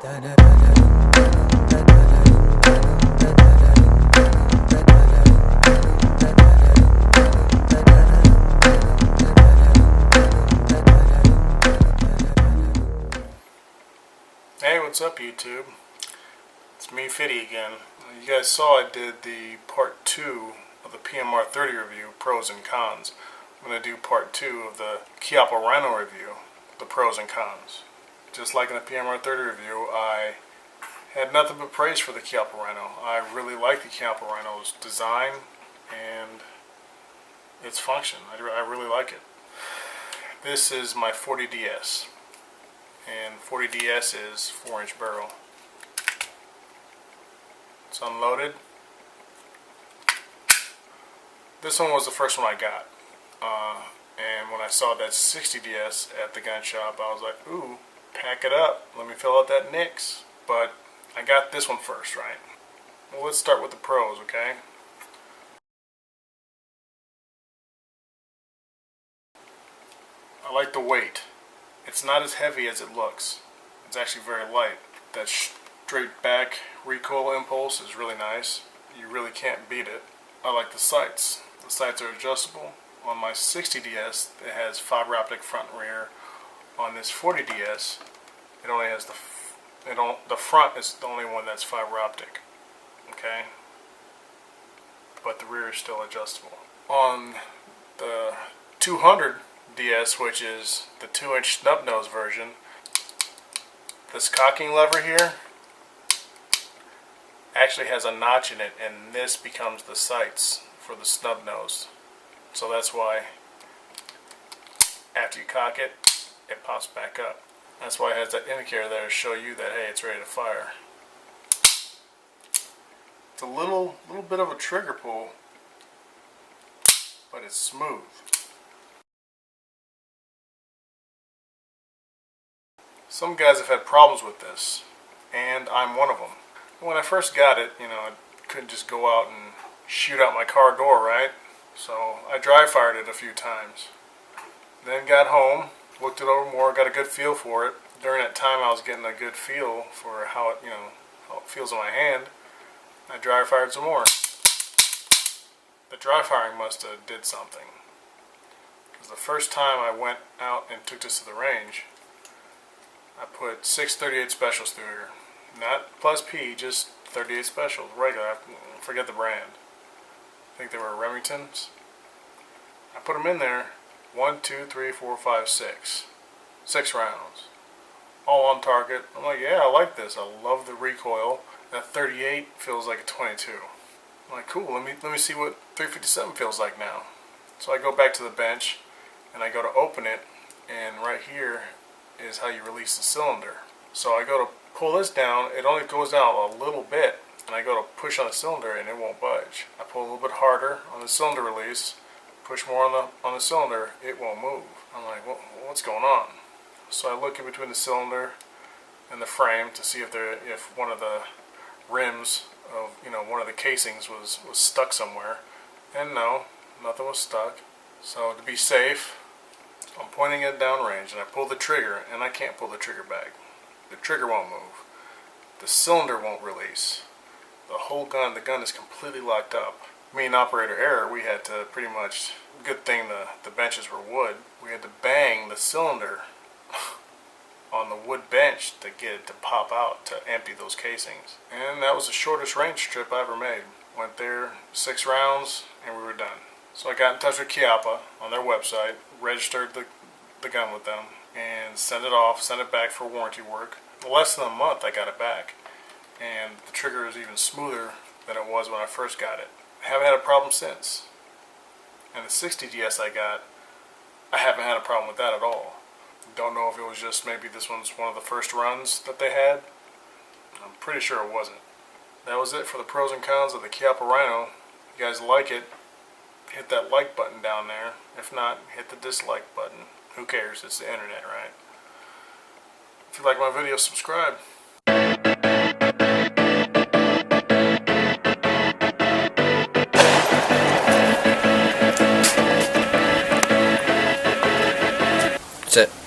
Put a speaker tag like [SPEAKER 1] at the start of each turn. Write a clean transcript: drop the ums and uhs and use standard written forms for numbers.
[SPEAKER 1] Hey, what's up YouTube? It's me, Fitty again. You guys saw I did the part 2 of the PMR 30 review, pros and cons. I'm going to do part 2 of the Chiappa Rhino review, the pros and cons. Just like in the PMR 30 review, I had nothing but praise for the Chiappa Rhino. I really like the Chiappa Rhino's design and its function. I really like it. This is my 40DS. And 40DS is 4-inch barrel. It's unloaded. This one was the first one I got. And when I saw that 60DS at the gun shop, I was like, ooh, pack it up. Let me fill out that Nix. But I got this one first, right? Well, let's start with the pros, okay? I like the weight. It's not as heavy as it looks. It's actually very light. That straight back recoil impulse is really nice. You really can't beat it. I like the sights. The sights are adjustable. On my 60DS, it has fiber optic front and rear. On this 40DS, it only has the front is the only one that's fiber optic. Okay? But the rear is still adjustable. On the 200 DS, which is the 2-inch snub nose version, this cocking lever here actually has a notch in it, and this becomes the sights for the snub nose. So that's why after you cock it, it pops back up. That's why it has that indicator there to show you that, hey, it's ready to fire. It's a little bit of a trigger pull, but it's smooth. Some guys have had problems with this, and I'm one of them. When I first got it, I couldn't just go out and shoot out my car door, right? So I dry fired it a few times. Then got home, looked it over more, got a good feel for it. During that time I was getting a good feel for how it feels in my hand. I dry fired some more. The dry firing must have did something. Because the first time I went out and took this to the range, I put 6 38 specials through here. Not plus P, just 38 specials, regular. I forget the brand. I think they were Remingtons. I put them in there. 1, 2, 3, 4, 5, 6. 6 rounds. All on target. I'm like, yeah, I like this. I love the recoil. That 38 feels like a 22. I'm like, cool, let me see what 357 feels like now. So I go back to the bench and I go to open it, and right here is how you release the cylinder. So I go to pull this down, it only goes down a little bit, and I go to push on the cylinder and it won't budge. I pull a little bit harder on the cylinder release, push more on the cylinder, it won't move. I'm like, well, what's going on? So I look in between the cylinder and the frame to see if one of the rims of one of the casings was stuck somewhere, and no, nothing was stuck. So to be safe, I'm pointing it downrange and I pull the trigger, and I can't pull the trigger back. The trigger won't move. The cylinder won't release. The gun is completely locked up. Me and operator error, we had to pretty much, good thing the benches were wood, we had to bang the cylinder on the wood bench to get it to pop out, to empty those casings. And that was the shortest range trip I ever made. Went there, 6 rounds, and we were done. So I got in touch with Chiappa on their website, registered the gun with them, and sent it back for warranty work. In less than a month I got it back, and the trigger is even smoother than it was when I first got it. I haven't had a problem since. And the 60DS I got, I haven't had a problem with that at all. Don't know if it was just maybe this one's one of the first runs that they had. I'm pretty sure it wasn't. That was it for the pros and cons of the Chiappa Rhino. If you guys like it, hit that like button down there. If not, hit the dislike button. Who cares? It's the internet, right? If you like my video, subscribe.
[SPEAKER 2] That's it.